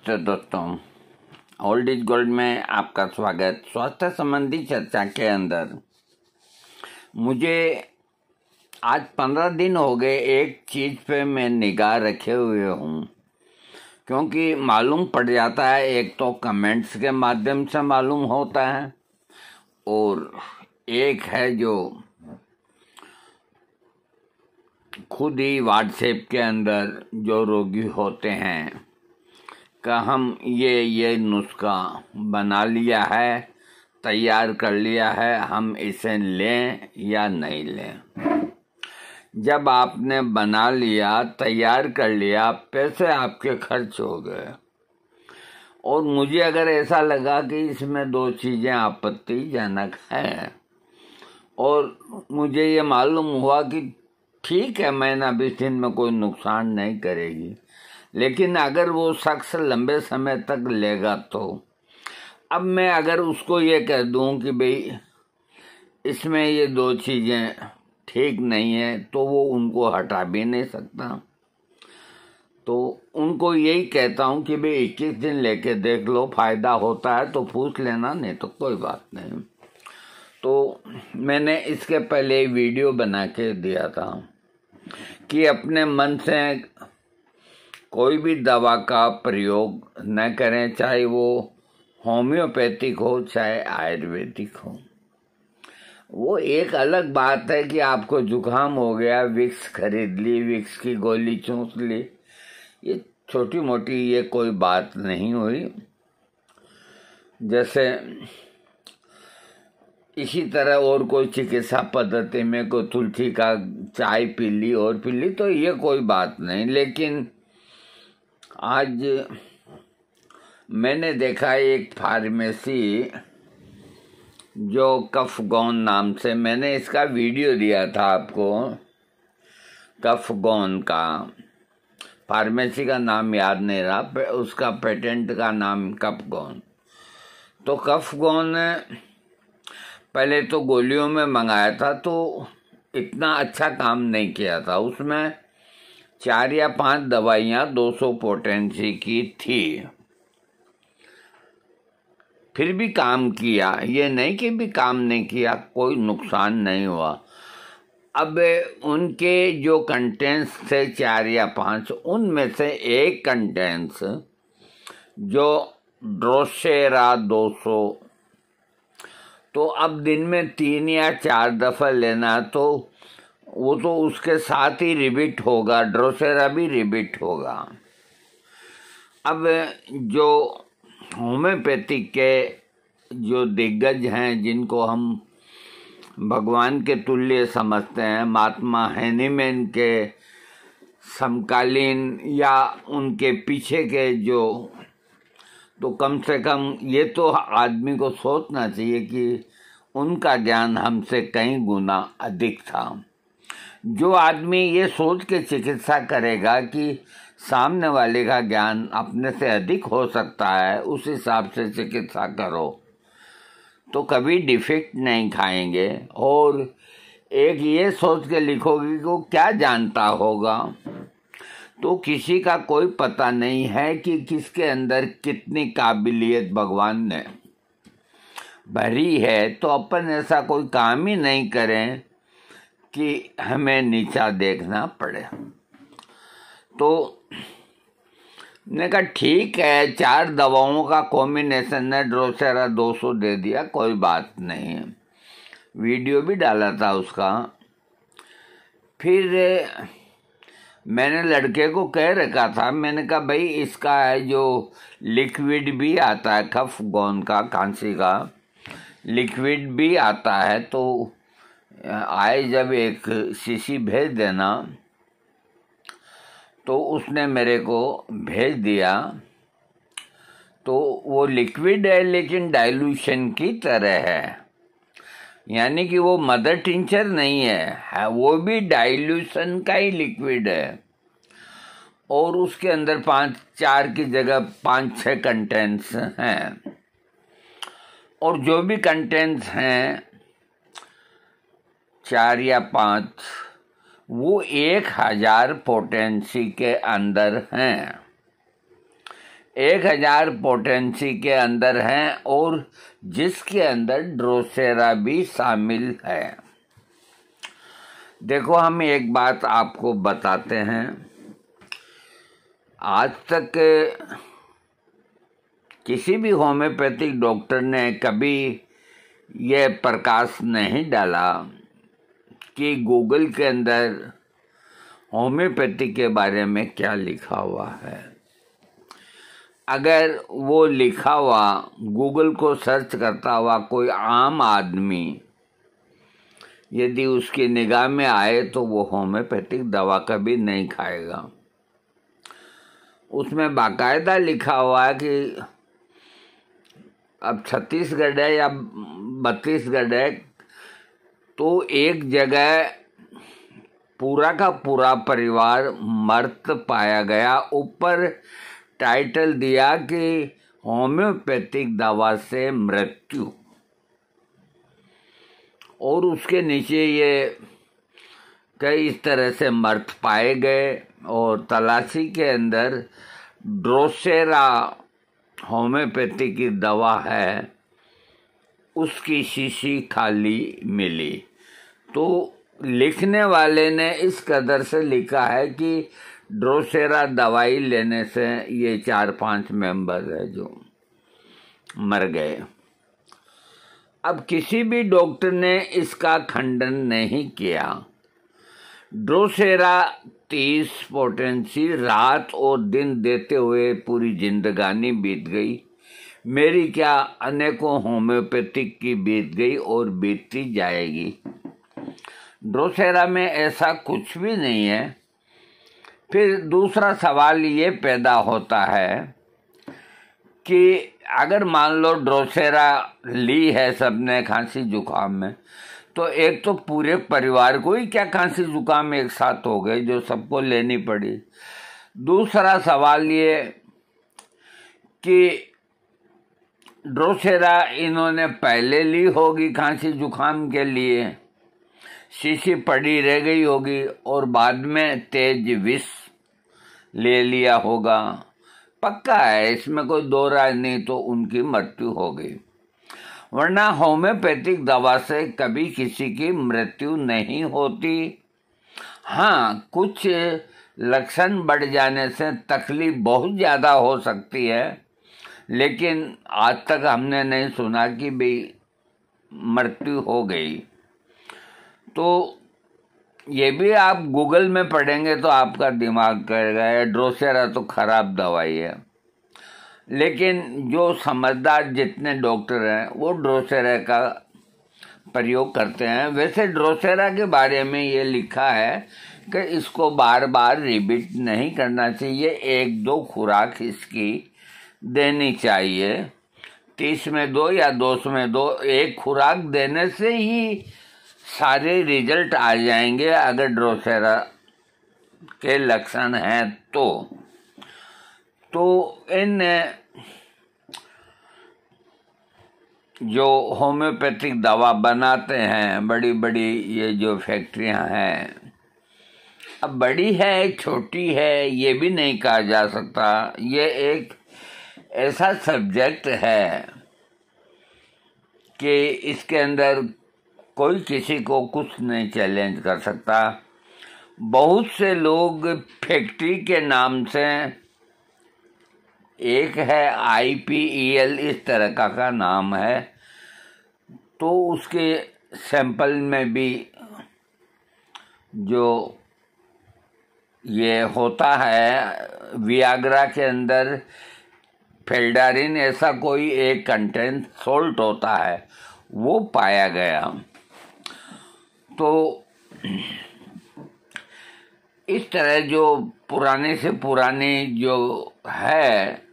नमस्ते दोस्तों, old is gold में आपका स्वागत। स्वास्थ्य संबंधी चर्चा के अंदर मुझे आज 15 दिन हो गए एक चीज़ पे मैं निगाह रखे हुए हूँ, क्योंकि मालूम पड़ जाता है। एक तो कमेंट्स के माध्यम से मालूम होता है और एक है जो खुद ही व्हाट्सएप के अंदर जो रोगी होते हैं का हम ये नुस्खा बना लिया है, तैयार कर लिया है, हम इसे लें या नहीं लें। जब आपने बना लिया, तैयार कर लिया, पैसे आपके खर्च हो गए और मुझे अगर ऐसा लगा कि इसमें दो चीज़ें आपत्तिजनक हैं और मुझे ये मालूम हुआ कि ठीक है, महीना 20 दिन में कोई नुकसान नहीं करेगी, लेकिन अगर वो शख्स लंबे समय तक लेगा तो अब मैं अगर उसको ये कह दूं कि भाई इसमें ये दो चीज़ें ठीक नहीं है, तो वो उनको हटा भी नहीं सकता। तो उनको यही कहता हूं कि भाई 21 दिन लेके देख लो, फ़ायदा होता है तो पूछ लेना, नहीं तो कोई बात नहीं। तो मैंने इसके पहले वीडियो बना के दिया था कि अपने मन से कोई भी दवा का प्रयोग न करें, चाहे वो होम्योपैथिक हो चाहे आयुर्वेदिक हो। वो एक अलग बात है कि आपको जुकाम हो गया, विक्स खरीद ली, विक्स की गोली चूस ली, ये छोटी मोटी ये कोई बात नहीं हुई। जैसे इसी तरह और कोई चिकित्सा पद्धति में कोई तुलसी का चाय पी ली और पी ली, तो ये कोई बात नहीं। लेकिन आज मैंने देखा एक फार्मेसी जो कफगोन नाम से, मैंने इसका वीडियो दिया था आपको, कफगोन का, फार्मेसी का नाम याद नहीं रहा, उसका पेटेंट का नाम कफगोन। तो कफगोन पहले तो गोलियों में मंगाया था तो इतना अच्छा काम नहीं किया था। उसमें 4 या 5 दवाइयाँ 200 पोटेंसी की थी, फिर भी काम किया। ये नहीं कि भी काम नहीं किया, कोई नुकसान नहीं हुआ। अब उनके जो कंटेंट्स थे 4 या 5, उनमें से एक कंटेंट्स जो ड्रोसेरा 200, तो अब दिन में 3 या 4 दफ़ा लेना, तो वो तो उसके साथ ही रिपीट होगा, ड्रोसेरा भी रिपीट होगा। अब जो होम्योपैथिक के जो दिग्गज हैं, जिनको हम भगवान के तुल्य समझते हैं, महात्मा हेनीमैन के समकालीन या उनके पीछे के जो, तो कम से कम ये तो आदमी को सोचना चाहिए कि उनका ज्ञान हमसे कई गुना अधिक था। जो आदमी ये सोच के चिकित्सा करेगा कि सामने वाले का ज्ञान अपने से अधिक हो सकता है, उस हिसाब से चिकित्सा करो तो कभी डिफेक्ट नहीं खाएंगे। और एक ये सोच के लिखोगे कि वो क्या जानता होगा, तो किसी का कोई पता नहीं है कि किसके अंदर कितनी काबिलियत भगवान ने भरी है। तो अपन ऐसा कोई काम ही नहीं करें कि हमें नीचा देखना पड़े। तो ने कहा ठीक है, 4 दवाओं का कॉम्बिनेशन ने ड्रोसेरा 200 दे दिया, कोई बात नहीं है। वीडियो भी डाला था उसका। फिर मैंने लड़के को कह रखा था, मैंने कहा भाई इसका है जो लिक्विड भी आता है, कफगोन का, खांसी का लिक्विड भी आता है, तो आए जब एक शीशी भेज देना। तो उसने मेरे को भेज दिया। तो वो लिक्विड है लेकिन डाइल्यूशन की तरह है, यानी कि वो मदर टिंचर नहीं है, वो भी डाइल्यूशन का ही लिक्विड है। और उसके अंदर 4 की जगह 5-6 कंटेंट्स हैं, और जो भी कंटेंट्स हैं 4 या 5, वो 1000 पोटेंसी के अंदर हैं। 1000 पोटेंसी के अंदर हैं और जिसके अंदर ड्रोसेरा भी शामिल है। देखो, हम एक बात आपको बताते हैं, आज तक किसी भी होम्योपैथिक डॉक्टर ने कभी यह प्रकाश नहीं डाला कि गूगल के अंदर होम्योपैथी के बारे में क्या लिखा हुआ है। अगर वो लिखा हुआ गूगल को सर्च करता हुआ कोई आम आदमी यदि उसकी निगाह में आए तो वो होम्योपैथिक दवा कभी नहीं खाएगा। उसमें बाकायदा लिखा हुआ है कि अब छत्तीसगढ़ है या बत्तीसगढ़ है, तो एक जगह पूरा का पूरा परिवार मृत पाया गया। ऊपर टाइटल दिया कि होम्योपैथिक दवा से मृत्यु, और उसके नीचे ये कई इस तरह से मृत पाए गए। और तलाशी के अंदर ड्रोसेरा होम्योपैथी की दवा है, उसकी शीशी खाली मिली। तो लिखने वाले ने इस कदर से लिखा है कि ड्रोसेरा दवाई लेने से ये 4-5 मेंबर है जो मर गए। अब किसी भी डॉक्टर ने इसका खंडन नहीं किया। ड्रोसेरा 30 पोटेंसी रात और दिन देते हुए पूरी जिंदगानी बीत गई। मेरी क्या, अनेकों होम्योपैथिक की बीत गई और बीतती जाएगी। ड्रोसेरा में ऐसा कुछ भी नहीं है। फिर दूसरा सवाल ये पैदा होता है कि अगर मान लो ड्रोसेरा ली है सबने खांसी जुकाम में, तो एक तो पूरे परिवार को ही क्या खांसी जुकाम एक साथ हो गए जो सबको लेनी पड़ी। दूसरा सवाल ये कि ड्रोसेरा इन्होंने पहले ली होगी खांसी जुकाम के लिए, शीशी पड़ी रह गई होगी और बाद में तेज विष ले लिया होगा। पक्का है, इसमें कोई दो राय नहीं, तो उनकी मृत्यु हो गई। वरना होम्योपैथिक दवा से कभी किसी की मृत्यु नहीं होती। हाँ, कुछ लक्षण बढ़ जाने से तकलीफ बहुत ज़्यादा हो सकती है, लेकिन आज तक हमने नहीं सुना कि भाई मृत्यु हो गई। तो ये भी आप गूगल में पढ़ेंगे तो आपका दिमाग कहेगा ड्रोसेरा तो खराब दवाई है। लेकिन जो समझदार जितने डॉक्टर हैं वो ड्रोसेरा का प्रयोग करते हैं। वैसे ड्रोसेरा के बारे में ये लिखा है कि इसको बार बार रिपीट नहीं करना चाहिए, 1-2 खुराक इसकी देनी चाहिए। 30 में 2 या 2 में 2, एक खुराक देने से ही सारे रिजल्ट आ जाएंगे अगर ड्रोसेरा के लक्षण हैं तो इन जो होम्योपैथिक दवा बनाते हैं बड़ी बड़ी ये जो फैक्ट्रियां हैं, अब बड़ी है छोटी है ये भी नहीं कहा जा सकता। ये एक ऐसा सब्जेक्ट है कि इसके अंदर कोई किसी को कुछ नहीं चैलेंज कर सकता। बहुत से लोग फैक्ट्री के नाम से, एक है IPEL इस तरह का नाम है, तो उसके सैंपल में भी जो ये होता है वियाग्रा के अंदर फेल्डारिन ऐसा कोई एक कंटेंट सोल्ट होता है, वो पाया गया। तो इस तरह जो पुराने से पुराने जो है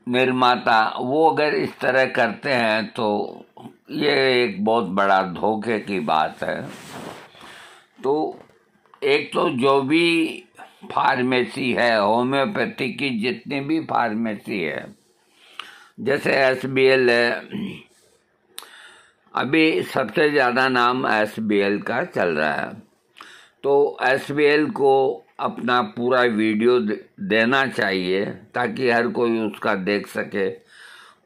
निर्माता वो अगर इस तरह करते हैं तो ये एक बहुत बड़ा धोखे की बात है। तो एक तो जो भी फार्मेसी है, होम्योपैथी की जितनी भी फार्मेसी है, जैसे SBL है, अभी सबसे ज़्यादा नाम SBL का चल रहा है। तो SBL को अपना पूरा वीडियो देना चाहिए ताकि हर कोई उसका देख सके,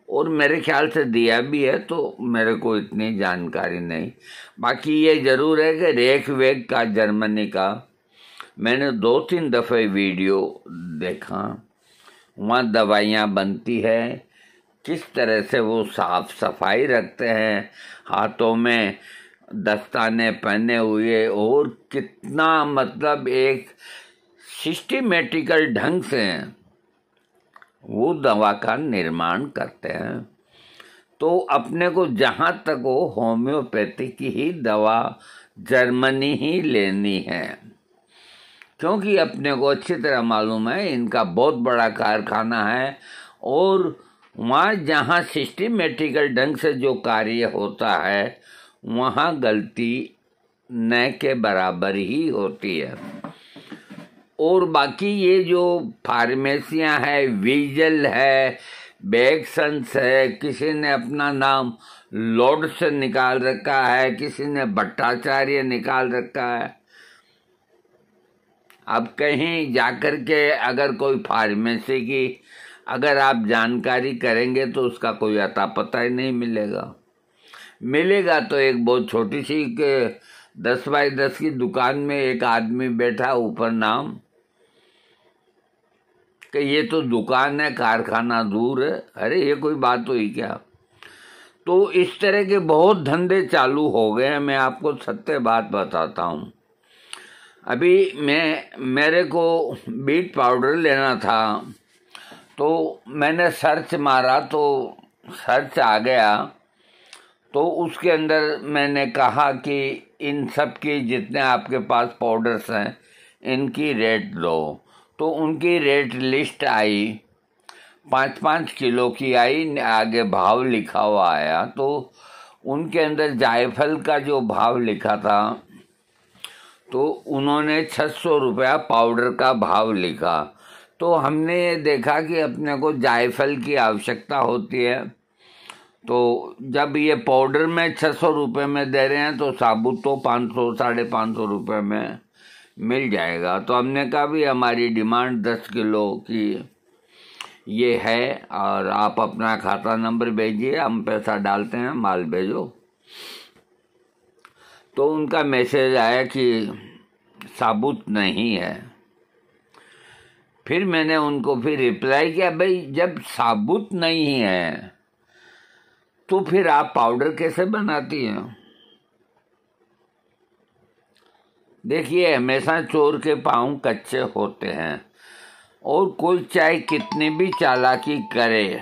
और मेरे ख्याल से दिया भी है, तो मेरे को इतनी जानकारी नहीं। बाकी ये ज़रूर है कि रेखवेग का, जर्मनी का, मैंने 2-3 दफ़े वीडियो देखा। वहाँ दवाइयाँ बनती है, किस तरह से वो साफ सफाई रखते हैं, हाथों में दस्ताने पहने हुए, और कितना मतलब एक सिस्टमेटिकल ढंग से वो दवा का निर्माण करते हैं। तो अपने को जहाँ तक हो होम्योपैथी की ही दवा जर्मनी ही लेनी है, क्योंकि अपने को अच्छी तरह मालूम है इनका बहुत बड़ा कारखाना है, और वहाँ जहाँ सिस्टमेटिकल ढंग से जो कार्य होता है वहाँ गलती न के बराबर ही होती है। और बाकी ये जो फार्मेसियाँ है, विजल है, बेक्संस है, किसी ने अपना नाम लॉर्ड से निकाल रखा है, किसी ने भट्टाचार्य निकाल रखा है। अब कहीं जाकर के अगर कोई फार्मेसी की अगर आप जानकारी करेंगे तो उसका कोई अता पता ही नहीं मिलेगा। मिलेगा तो एक बहुत छोटी सी 10 बाई 10 की दुकान में एक आदमी बैठा, ऊपर नाम कि ये तो दुकान है, कारखाना दूर है। अरे ये कोई बात हुई क्या? तो इस तरह के बहुत धंधे चालू हो गए हैं। मैं आपको सत्य बात बताता हूँ। अभी मेरे को बीट पाउडर लेना था, तो मैंने सर्च मारा तो सर्च आ गया, तो उसके अंदर मैंने कहा कि इन सब की जितने आपके पास पाउडर्स हैं इनकी रेट दो। तो उनकी रेट लिस्ट आई, 5-5 किलो की आई, आगे भाव लिखा हुआ आया। तो उनके अंदर जायफल का जो भाव लिखा था तो उन्होंने 600 रुपया पाउडर का भाव लिखा। तो हमने ये देखा कि अपने को जायफल की आवश्यकता होती है, तो जब ये पाउडर में 600 रुपये में दे रहे हैं तो साबुत तो 500-550 रुपये में मिल जाएगा। तो हमने कहा भी हमारी डिमांड 10 किलो की ये है, और आप अपना खाता नंबर भेजिए, हम पैसा डालते हैं, माल भेजो। तो उनका मैसेज आया कि साबुत नहीं है। फिर मैंने उनको फिर रिप्लाई किया, भाई जब साबुत नहीं है तो फिर आप पाउडर कैसे बनाती हैं? देखिए, हमेशा चोर के पाँव कच्चे होते हैं, और कोई चाहे कितनी भी चालाकी करे,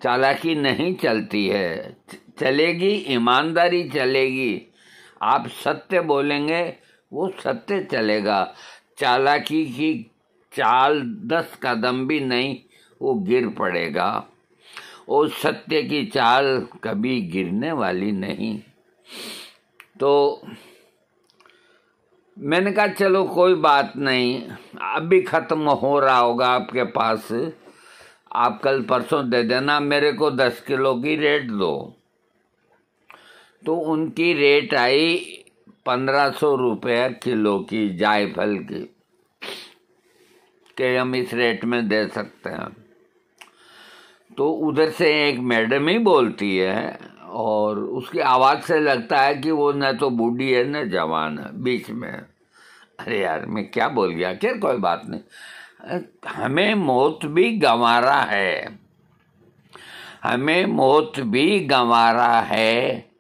चालाकी नहीं चलती है। चलेगी ईमानदारी चलेगी, आप सत्य बोलेंगे वो सत्य चलेगा। चालाकी की चाल 10 कदम भी नहीं, वो गिर पड़ेगा, और सत्य की चाल कभी गिरने वाली नहीं। तो मैंने कहा चलो कोई बात नहीं, अभी ख़त्म हो रहा होगा आपके पास, आप कल परसों दे देना, मेरे को 10 किलो की रेट दो। तो उनकी रेट आई 1500 रुपये किलो की जायफल की, कि हम इस रेट में दे सकते हैं। तो उधर से एक मैडम ही बोलती है, और उसकी आवाज़ से लगता है कि वो न तो बूढ़ी है न जवान है, बीच में। अरे यार मैं क्या बोल गया, क्या कोई बात नहीं। हमें मौत भी गंवारा है, हमें मौत भी गंवारा है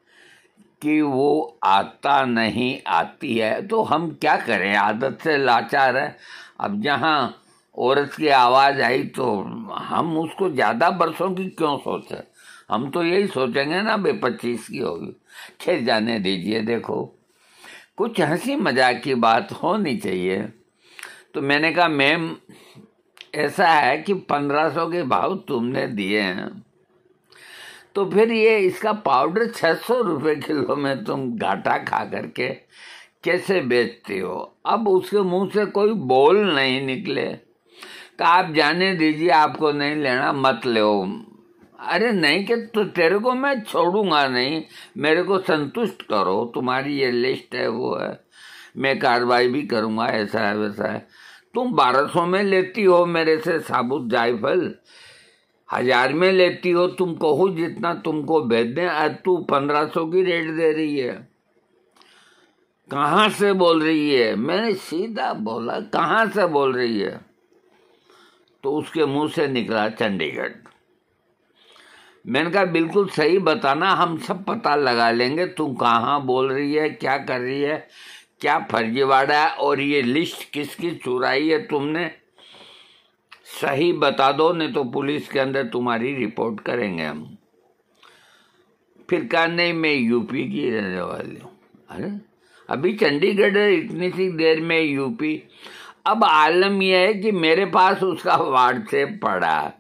कि वो आता नहीं आती है, तो हम क्या करें, आदत से लाचार है। अब जहाँ औरत की आवाज़ आई तो हम उसको ज़्यादा बरसों की क्यों सोचें, हम तो यही सोचेंगे ना भाई 25 की होगी। खैर जाने दीजिए, देखो कुछ हंसी मजाक की बात होनी चाहिए। तो मैंने कहा मैम ऐसा है कि 1500 के भाव तुमने दिए हैं, तो फिर ये इसका पाउडर 600 रुपये किलो में तुम घाटा खा करके कैसे बेचती हो? अब उसके मुंह से कोई बोल नहीं निकले, तो आप जाने दीजिए, आपको नहीं लेना मत लो। अरे नहीं कि तो तेरे को मैं छोड़ूंगा नहीं, मेरे को संतुष्ट करो, तुम्हारी ये लिस्ट है वो है। मैं कार्रवाई भी करूँगा, ऐसा है वैसा है। तुम 1200 में लेती हो मेरे से साबुत जायफल, 1000 में लेती हो, तुम कहो जितना तुमको भेज दें, आज तू 1500 की रेट दे रही है। कहाँ से बोल रही है? मैंने सीधा बोला कहाँ से बोल रही है? तो उसके मुंह से निकला चंडीगढ़। मैंने कहा बिल्कुल सही बताना, हम सब पता लगा लेंगे तुम कहाँ बोल रही है, क्या कर रही है, क्या फर्जीवाड़ा है, और ये लिस्ट किसकी चुराई है तुमने, सही बता दो, नहीं तो पुलिस के अंदर तुम्हारी रिपोर्ट करेंगे हम। फिर कहा नहीं मैं यूपी की रहने वाली हूँ। अरे अभी चंडीगढ़ है, इतनी सी देर में यूपी। अब आलम यह है कि मेरे पास उसका व्हाट्सएप पड़ा है,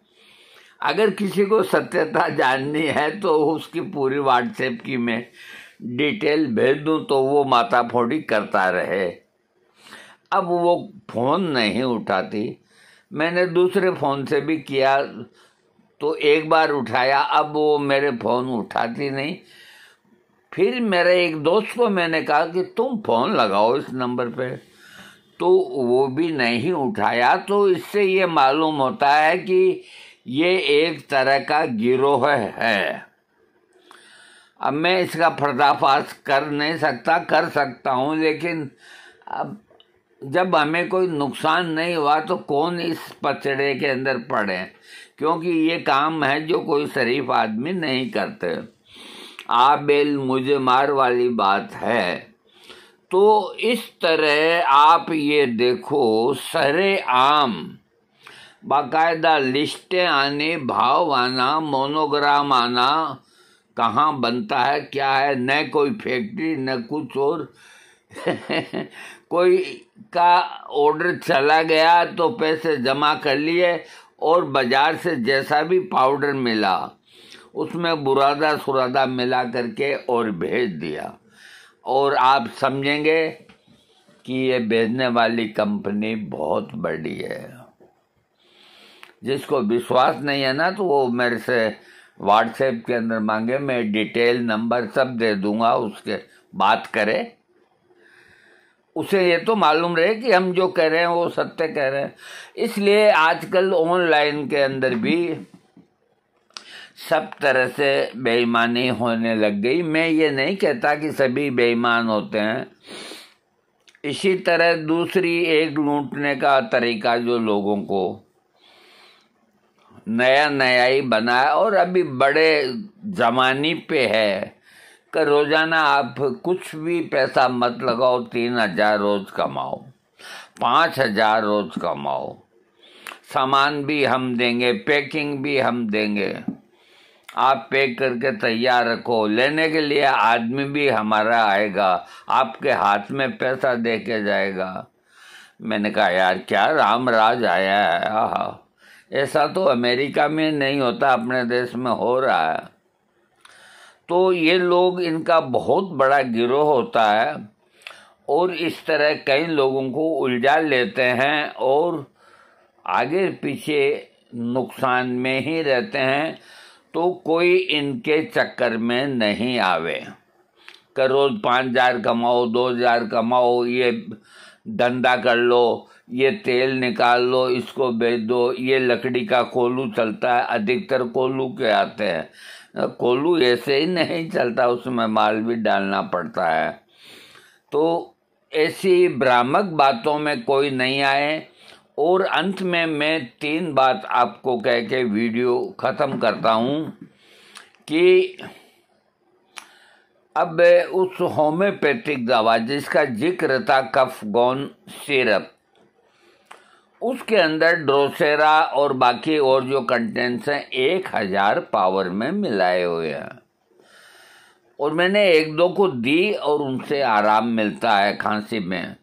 अगर किसी को सत्यता जाननी है तो उसकी पूरी व्हाट्सएप की मैं डिटेल भेज दूं तो वो माथाफोड़ी करता रहे। अब वो फ़ोन नहीं उठाती, मैंने दूसरे फ़ोन से भी किया तो एक बार उठाया, अब वो मेरे फ़ोन उठाती नहीं। फिर मेरे एक दोस्त को मैंने कहा कि तुम फ़ोन लगाओ इस नंबर पे, तो वो भी नहीं उठाया। तो इससे ये मालूम होता है कि ये एक तरह का गिरोह है। अब मैं इसका पर्दाफाश कर नहीं सकता, कर सकता हूँ, लेकिन अब जब हमें कोई नुकसान नहीं हुआ तो कौन इस पचड़े के अंदर पड़े, क्योंकि ये काम है जो कोई शरीफ आदमी नहीं करते। आ बेल मुझे मार वाली बात है। तो इस तरह आप ये देखो, सरे आम बाकायदा लिस्टें आने, भाव आना, मोनोग्राम आना, कहाँ बनता है क्या है, न कोई फैक्ट्री न कुछ और कोई का ऑर्डर चला गया तो पैसे जमा कर लिए और बाजार से जैसा भी पाउडर मिला उसमें बुरादा सुरादा मिला करके और भेज दिया। और आप समझेंगे कि ये भेजने वाली कंपनी बहुत बड़ी है। जिसको विश्वास नहीं है ना तो वो मेरे से व्हाट्सएप के अंदर मांगे, मैं डिटेल नंबर सब दे दूंगा, उसके बात करे, उसे ये तो मालूम रहे कि हम जो कह रहे हैं वो सत्य कह रहे हैं। इसलिए आजकल ऑनलाइन के अंदर भी सब तरह से बेईमानी होने लग गई। मैं ये नहीं कहता कि सभी बेईमान होते हैं। इसी तरह दूसरी एक लूटने का तरीका जो लोगों को नया नया ही बना है और अभी बड़े जमाने पे है कि रोजाना आप कुछ भी पैसा मत लगाओ, 3000 रोज कमाओ, 5000 रोज कमाओ, सामान भी हम देंगे, पैकिंग भी हम देंगे, आप पैक करके तैयार रखो, लेने के लिए आदमी भी हमारा आएगा, आपके हाथ में पैसा दे के जाएगा। मैंने कहा यार क्या राम राज आया है। आहा, ऐसा तो अमेरिका में नहीं होता, अपने देश में हो रहा है। तो ये लोग, इनका बहुत बड़ा गिरोह होता है और इस तरह कई लोगों को उलझा लेते हैं और आगे पीछे नुकसान में ही रहते हैं। तो कोई इनके चक्कर में नहीं आवे कि रोज 5000 कमाओ, 2000 कमाओ, ये धंधा कर लो, ये तेल निकाल लो, इसको बेच दो, ये लकड़ी का कोल्हू चलता है, अधिकतर कोल्हू के आते हैं। कोल्हू ऐसे ही नहीं चलता, उसमें माल भी डालना पड़ता है। तो ऐसी भ्रामक बातों में कोई नहीं आए। और अंत में मैं 3 बात आपको कह के वीडियो ख़त्म करता हूँ कि अब उस होम्योपैथिक दवा जिसका जिक्र था, कफगोन सिरप, उसके अंदर ड्रोसेरा और बाकी और जो कंटेंट्स हैं 1000 पावर में मिलाए हुए हैं। और मैंने 1-2 को दी और उनसे आराम मिलता है खांसी में।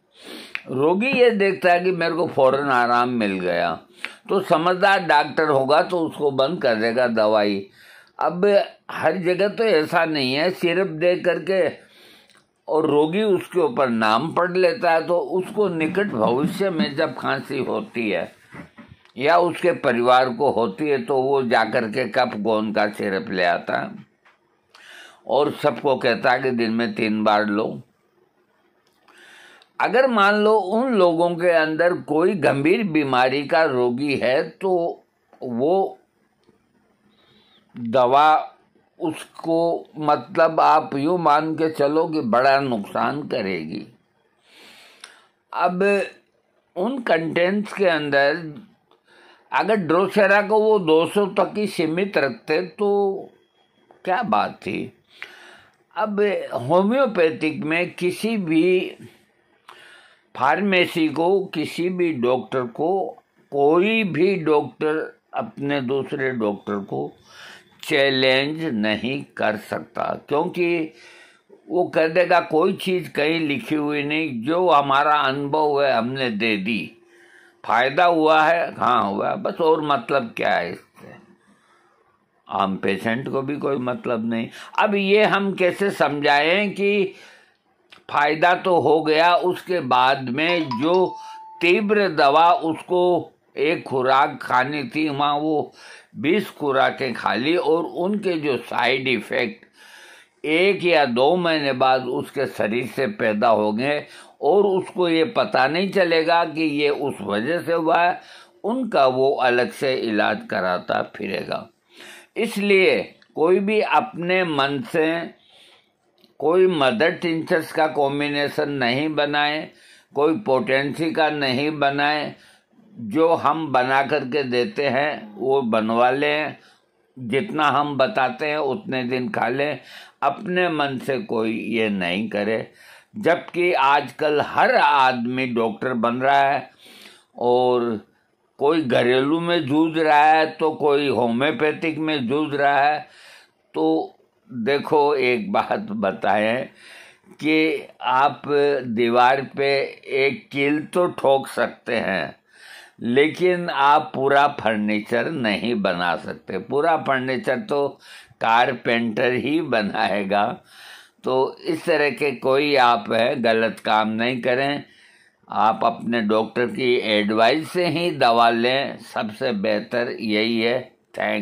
रोगी ये देखता है कि मेरे को फौरन आराम मिल गया, तो समझदार डॉक्टर होगा तो उसको बंद कर देगा दवाई। अब हर जगह तो ऐसा नहीं है, सिर्फ दे करके और रोगी उसके ऊपर नाम पढ़ लेता है, तो उसको निकट भविष्य में जब खांसी होती है या उसके परिवार को होती है तो वो जाकर के कफगोन का सिरप ले आता है और सबको कहता है कि दिन में 3 बार लो। अगर मान लो उन लोगों के अंदर कोई गंभीर बीमारी का रोगी है तो वो दवा उसको मतलब आप यूँ मान के चलो कि बड़ा नुकसान करेगी। अब उन कंटेंट्स के अंदर अगर ड्रोसेरा को वो 200 तक ही सीमित रखते तो क्या बात थी। अब होम्योपैथिक में किसी भी फार्मेसी को, किसी भी डॉक्टर को, कोई भी डॉक्टर अपने दूसरे डॉक्टर को चैलेंज नहीं कर सकता, क्योंकि वो कह देगा कोई चीज़ कहीं लिखी हुई नहीं, जो हमारा अनुभव है हमने दे दी, फायदा हुआ है हाँ हुआ, बस और मतलब क्या है इससे, आम पेशेंट को भी कोई मतलब नहीं। अब ये हम कैसे समझाएं कि फायदा तो हो गया, उसके बाद में जो तीव्र दवा उसको एक खुराक खानी थी वहाँ वो 20 खुराकें खा ली और उनके जो साइड इफ़ेक्ट 1 या 2 महीने बाद उसके शरीर से पैदा हो गए और उसको ये पता नहीं चलेगा कि ये उस वजह से हुआ है, उनका वो अलग से इलाज कराता फिरेगा। इसलिए कोई भी अपने मन से कोई मदर टिंचर्स का कॉम्बिनेशन नहीं बनाए, कोई पोटेंसी का नहीं बनाए, जो हम बना करके देते हैं वो बनवा लें, जितना हम बताते हैं उतने दिन खा लें, अपने मन से कोई ये नहीं करे। जबकि आजकल हर आदमी डॉक्टर बन रहा है और कोई घरेलू में जूझ रहा है तो कोई होम्योपैथिक में जूझ रहा है। तो देखो एक बात बताएं कि आप दीवार पे एक कील तो ठोक सकते हैं, लेकिन आप पूरा फर्नीचर नहीं बना सकते। पूरा फर्नीचर तो कारपेंटर ही बनाएगा। तो इस तरह के कोई आप गलत काम नहीं करें, आप अपने डॉक्टर की एडवाइस से ही दवा लें, सबसे बेहतर यही है। थैंक